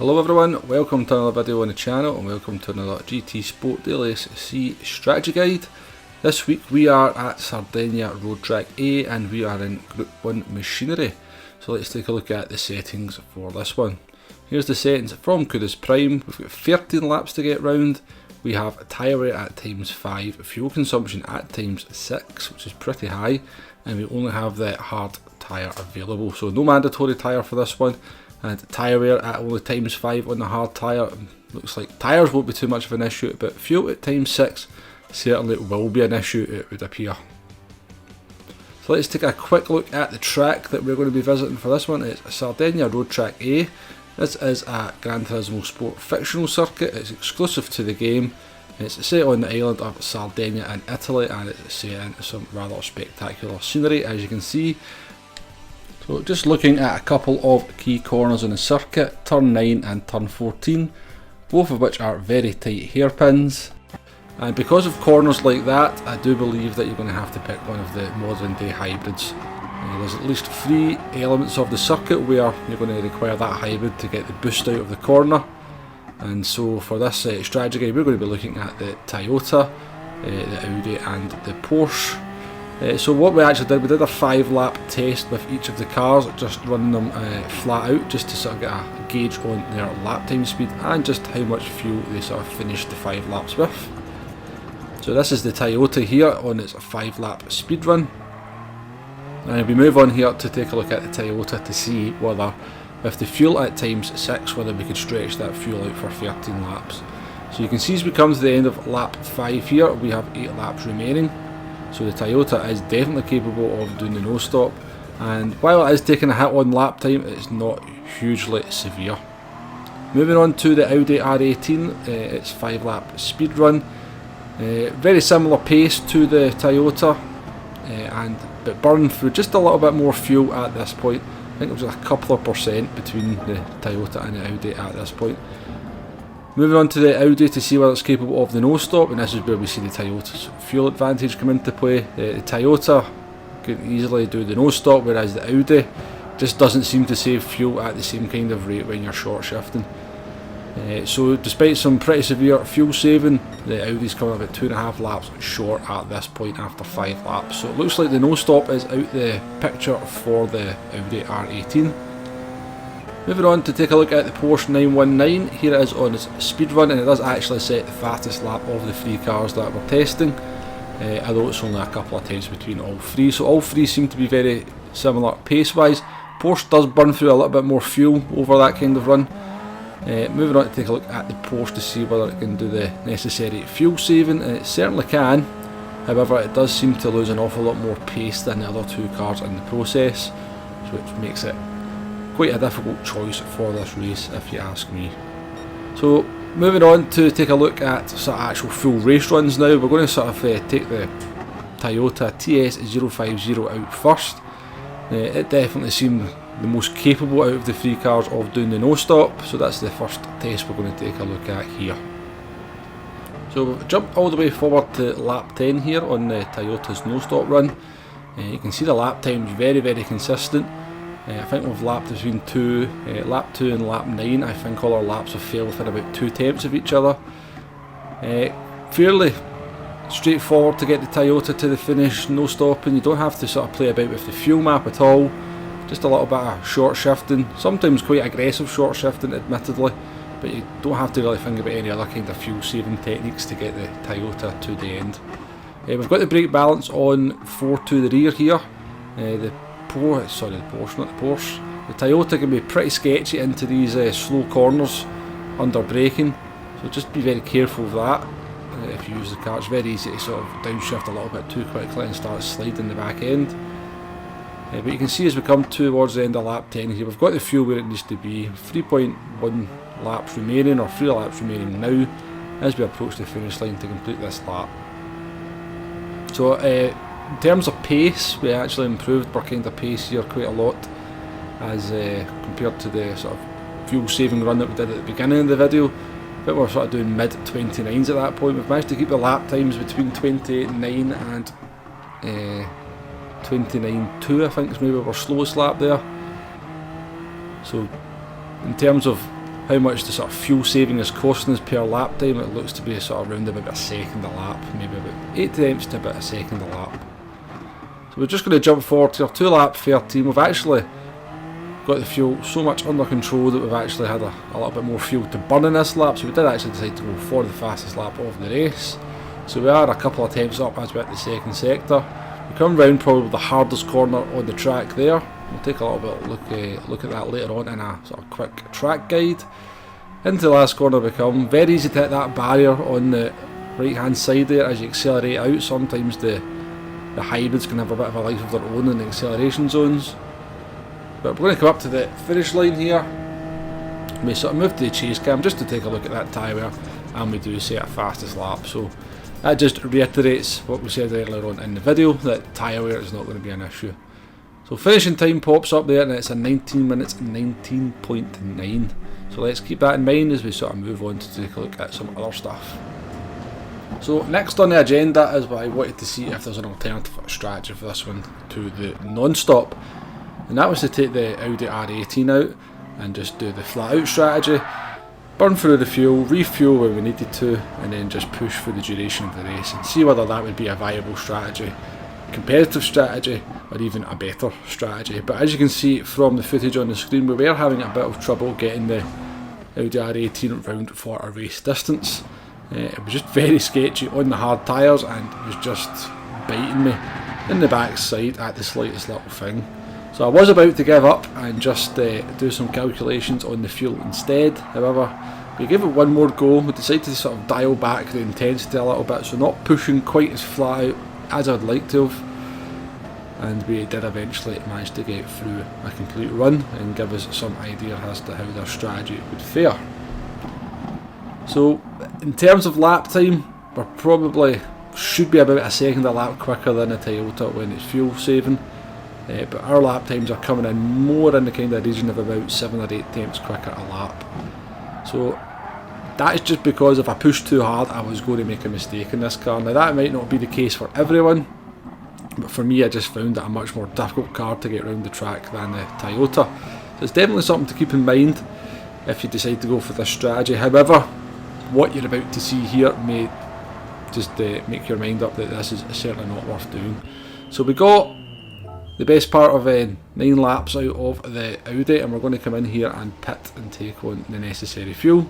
Hello everyone, welcome to another video on the channel and welcome to another GT Sport Daily SC strategy guide. This week we are at Sardegna Road Track A and we are in Group 1 machinery. So let's take a look at the settings for this one. Here's the settings from Kudos Prime. We've got 13 laps to get round. We have tyre wear at ×5, fuel consumption at ×6, which is pretty high, and we only have the hard tyre available, so no mandatory tyre for this one. And tyre wear at only ×5 on the hard tyre. Looks like tyres won't be too much of an issue, but fuel at ×6 certainly will be an issue, it would appear. So let's take a quick look at the track that we're going to be visiting for this one. It's Sardegna Road Track A. This is a Gran Turismo Sport fictional circuit. It's exclusive to the game. It's set on the island of Sardegna in Italy, and it's set into some rather spectacular scenery, as you can see. So just looking at a couple of key corners on the circuit, turn 9 and turn 14, both of which are very tight hairpins. And because of corners like that, I do believe that you're going to have to pick one of the modern day hybrids. There's at least 3 elements of the circuit where you're going to require that hybrid to get the boost out of the corner. And so for this strategy guide, we're going to be looking at the Toyota, the Audi and the Porsche. So what we actually did, we did a 5-lap test with each of the cars, just running them flat out, just to sort of get a gauge on their lap time speed and just how much fuel they sort of finished the 5 laps with. So this is the Toyota here on its 5-lap speed run. And we move on here to take a look at the Toyota to see whether, with the fuel at ×6, whether we could stretch that fuel out for 13 laps. So you can see as we come to the end of lap 5 here, we have 8 laps remaining. So the Toyota is definitely capable of doing the no stop, and while it is taking a hit on lap time, it's not hugely severe. Moving on to the Audi R18, its 5-lap speed run. Very similar pace to the Toyota, but burn through just a little bit more fuel at this point. I think it was a couple of percent between the Toyota and the Audi at this point. Moving on to the Audi to see whether it's capable of the no stop, and this is where we see the Toyota's fuel advantage come into play. The Toyota can easily do the no stop, whereas the Audi just doesn't seem to save fuel at the same kind of rate when you're short shifting. So despite some pretty severe fuel saving, the Audi's coming about 2.5 laps short at this point after 5 laps. So it looks like the no stop is out the picture for the Audi R18. Moving on to take a look at the Porsche 919. Here it is on its speed run, and it does actually set the fastest lap of the 3 cars that we're testing, although it's only a couple of times between all 3. So all 3 seem to be very similar pace wise. Porsche does burn through a little bit more fuel over that kind of run. Moving on to take a look at the Porsche to see whether it can do the necessary fuel saving, and it certainly can. However, it does seem to lose an awful lot more pace than the other 2 cars in the process, which makes it quite a difficult choice for this race, if you ask me. So moving on to take a look at sort of actual full race runs now. We're going to sort of take the Toyota TS050 out first. It definitely seemed the most capable out of the 3 cars of doing the no stop, so that's the first test we're going to take a look at here. So we've jumped all the way forward to lap 10 here on the Toyota's no stop run. You can see the lap time's very consistent. I think we've lapped between lap 2 and lap 9. I think all our laps have failed within about 2 tenths of each other. Fairly straightforward to get the Toyota to the finish, no stopping. You don't have to sort of play about with the fuel map at all. Just a little bit of short shifting, sometimes quite aggressive short shifting admittedly, but you don't have to really think about any other kind of fuel saving techniques to get the Toyota to the end. We've got the brake balance on 4 to the rear here. The Toyota can be pretty sketchy into these slow corners under braking, so just be very careful of that. If you use the car, it's very easy to sort of downshift a little bit too quickly and start sliding the back end. But you can see as we come towards the end of lap 10 here, we've got the fuel where it needs to be. 3.1 laps remaining, or 3 laps remaining now, as we approach the finish line to complete this lap. So in terms of pace, we actually improved our kind of pace here quite a lot, as compared to the sort of fuel saving run that we did at the beginning of the video. I think we're sort of doing mid 29s at that point. We've managed to keep the lap times between 28.9 and 29.2, I think is maybe our slowest lap there. So in terms of how much the sort of fuel saving is costing us per lap time, it looks to be sort of around about a second a lap, maybe about 8 attempts to about a second a lap. So we're just going to jump forward to our 2 lap 13. We've actually got the fuel so much under control that we've actually had a little bit more fuel to burn in this lap, so we did actually decide to go for the fastest lap of the race. So we are a couple of attempts up as we're at the second sector. We come round probably the hardest corner on the track there. We'll take a little bit of look at that later on in a sort of quick track guide. Into the last corner we come. Very easy to hit that barrier on the right hand side there as you accelerate out. Sometimes the hybrids can have a bit of a life of their own in the acceleration zones. But we're going to come up to the finish line here. We sort of move to the chase cam just to take a look at that tyre wear, and we do say a fastest lap. So that just reiterates what we said earlier on in the video, that tyre wear is not going to be an issue. So finishing time pops up there and it's a 19 minutes 19.9. So let's keep that in mind as we sort of move on to take a look at some other stuff. So next on the agenda is what I wanted to see if there's an alternative strategy for this one to the non-stop. And that was to take the Audi R18 out and just do the flat out strategy. Burn through the fuel, refuel where we needed to, and then just push for the duration of the race and see whether that would be a viable strategy, competitive strategy, or even a better strategy. But as you can see from the footage on the screen, we were having a bit of trouble getting the Audi R18 round for a race distance. It was just very sketchy on the hard tyres and it was just biting me in the backside at the slightest little thing. So I was about to give up and just do some calculations on the fuel instead. However, we gave it one more go. We decided to sort of dial back the intensity a little bit, so not pushing quite as flat out as I'd like to have. And we did eventually manage to get through a complete run and give us some idea as to how their strategy would fare. So in terms of lap time, we're probably should be about a second a lap quicker than a Toyota when it's fuel saving. But our lap times are coming in more in the kind of region of about 7 or 8 attempts quicker a lap. So that is just because if I pushed too hard I was going to make a mistake in this car. Now that might not be the case for everyone, but for me I just found it a much more difficult car to get around the track than the Toyota. So it's definitely something to keep in mind if you decide to go for this strategy. However, what you're about to see here may just make your mind up that this is certainly not worth doing. So we got the best part of 9 laps out of the Audi, and we're going to come in here and pit and take on the necessary fuel.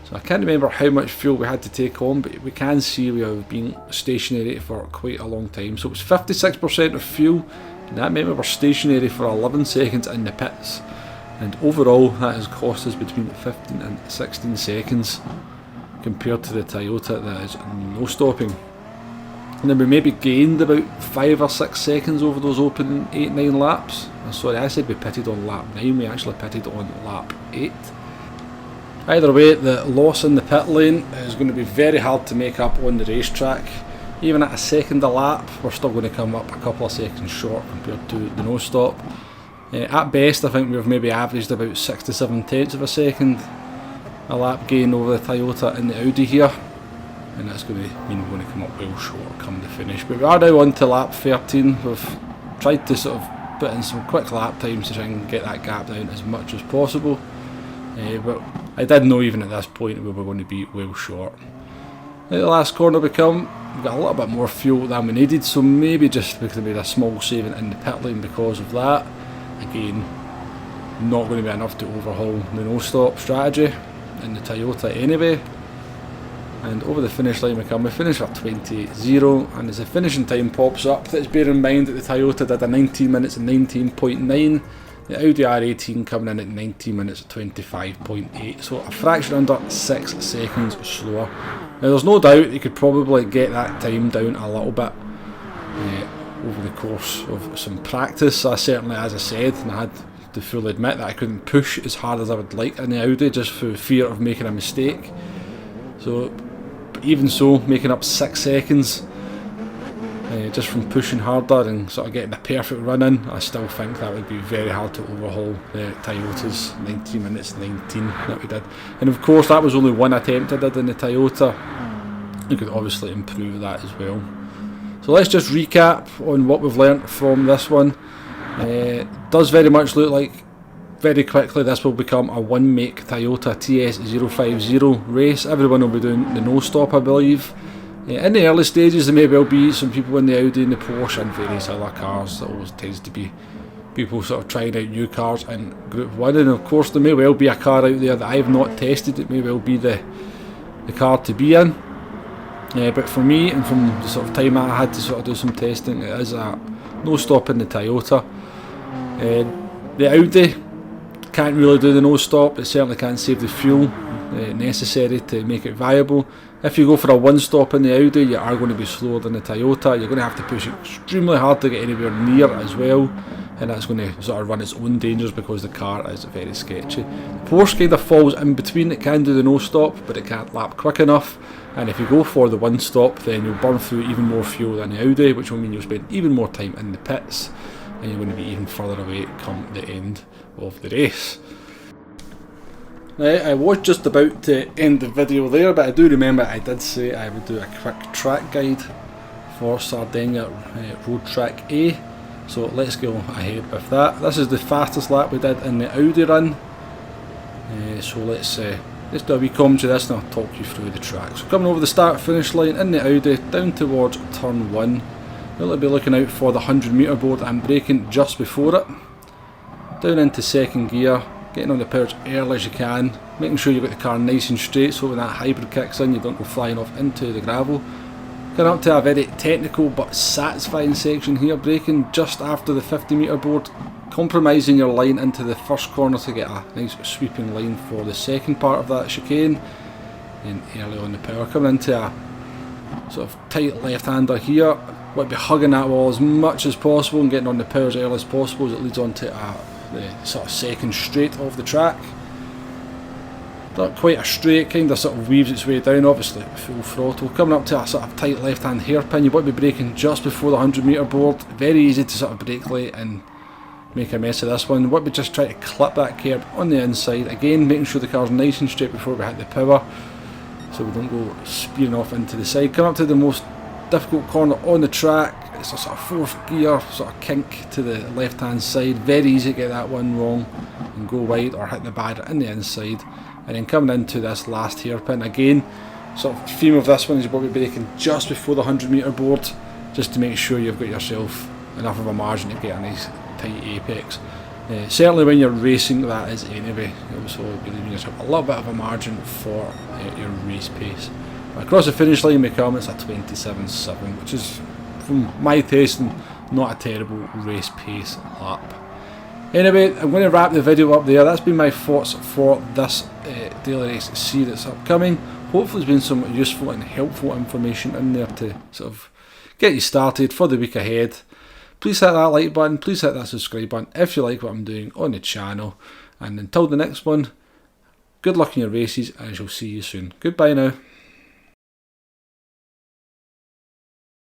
So I can't remember how much fuel we had to take on, but we can see we have been stationary for quite a long time. So it was 56% of fuel, and that meant we were stationary for 11 seconds in the pits. And overall that has cost us between 15 and 16 seconds compared to the Toyota that is no stopping. And then we maybe gained about 5 or 6 seconds over those opening 8-9 laps. Sorry, I said we pitted on lap 9, we actually pitted on lap 8. Either way, the loss in the pit lane is going to be very hard to make up on the racetrack. Even at a second a lap, we're still going to come up a couple of seconds short compared to the no stop. At best, I think we've maybe averaged about 6 to 7 tenths of a second a lap gain over the Toyota and the Audi here. And that's going to mean we're going to come up well short come the finish. But we are now on to lap 13. We've tried to sort of put in some quick lap times to try and get that gap down as much as possible. But I did know even at this point we were going to be well short. At the last corner we come, we've got a little bit more fuel than we needed, so maybe just because we made a small saving in the pit lane because of that. Again, not going to be enough to overhaul the no-stop strategy in the Toyota anyway. And over the finish line we come, we finish at 20.0, and as the finishing time pops up, let's bear in mind that the Toyota did a 19 minutes and 19.9, the Audi R18 coming in at 19 minutes 25.8, so a fraction under 6 seconds slower. Now there's no doubt you could probably get that time down a little bit over the course of some practice. I certainly, as I said, and I had to fully admit that I couldn't push as hard as I would like in the Audi just for fear of making a mistake. So, but even so, making up 6 seconds just from pushing harder and sort of getting the perfect run in, I still think that would be very hard to overhaul the Toyota's 19 minutes 19 that we did. And of course that was only one attempt I did in the Toyota. You could obviously improve that as well. So let's just recap on what we've learnt from this one. It does very much look like very quickly this will become a one make Toyota TS050 race. Everyone will be doing the no stop, I believe. In the early stages there may well be some people in the Audi and the Porsche and various other cars. That always tends to be people sort of trying out new cars in Group 1, and of course there may well be a car out there that I have not tested. It may well be the car to be in. But for me, and from the sort of time I had to sort of do some testing, it is a no stop in the Toyota. The Audi can't really do the no stop. It certainly can't save the fuel necessary to make it viable. If you go for a one stop in the Audi, you are going to be slower than the Toyota. You're going to have to push extremely hard to get anywhere near as well, and that's going to sort of run its own dangers because the car is very sketchy. The Porsche kind of falls in between. It can do the no stop, but it can't lap quick enough, and if you go for the one stop, then you'll burn through even more fuel than the Audi, which will mean you'll spend even more time in the pits, and you're going to be even further away come the end of the race. Now, I was just about to end the video there, but I do remember I did say I would do a quick track guide for Sardegna Road Track A, so let's go ahead with that. This is the fastest lap we did in the Audi run, so let's do a wee commentary of this and I'll talk you through the track. So coming over the start finish line in the Audi down towards turn 1, you'll be looking out for the 100 metre board and braking just before it. Down into second gear, getting on the power as early as you can, making sure you've got the car nice and straight so when that hybrid kicks in you don't go flying off into the gravel. Going up to a very technical but satisfying section here, braking just after the 50 metre board, compromising your line into the first corner to get a nice sweeping line for the second part of that chicane. And early on the power, coming into a sort of tight left-hander here, want to be hugging that wall as much as possible and getting on the power as early as possible as it leads on to the sort of second straight of the track. Not quite a straight, kind of sort of weaves its way down, obviously full throttle. Coming up to a sort of tight left hand hairpin, you want to be braking just before the 100 metre board. Very easy to sort of brake late and make a mess of this one. You want to just try to clip that curb on the inside, again making sure the car's nice and straight before we hit the power so we don't go speeding off into the side. Coming up to the most difficult corner on the track, it's a sort of fourth gear sort of kink to the left hand side. Very easy to get that one wrong and go wide or hit the barrier in the inside. And then coming into this last hairpin, again sort of theme of this one is you've got to be braking just before the 100 metre board just to make sure you've got yourself enough of a margin to get a nice tight apex. Certainly when you're racing that is anyway, so you're leaving yourself a little bit of a margin for your race pace. But across the finish line we come, it's a 27.7, which is, from my tasting, not a terrible race pace lap. Anyway, I'm going to wrap the video up there. That's been my thoughts for this daily race C that's upcoming. Hopefully there's been some useful and helpful information in there to sort of get you started for the week ahead. Please hit that like button, please hit that subscribe button if you like what I'm doing on the channel. And until the next one, good luck in your races and I shall see you soon. Goodbye now.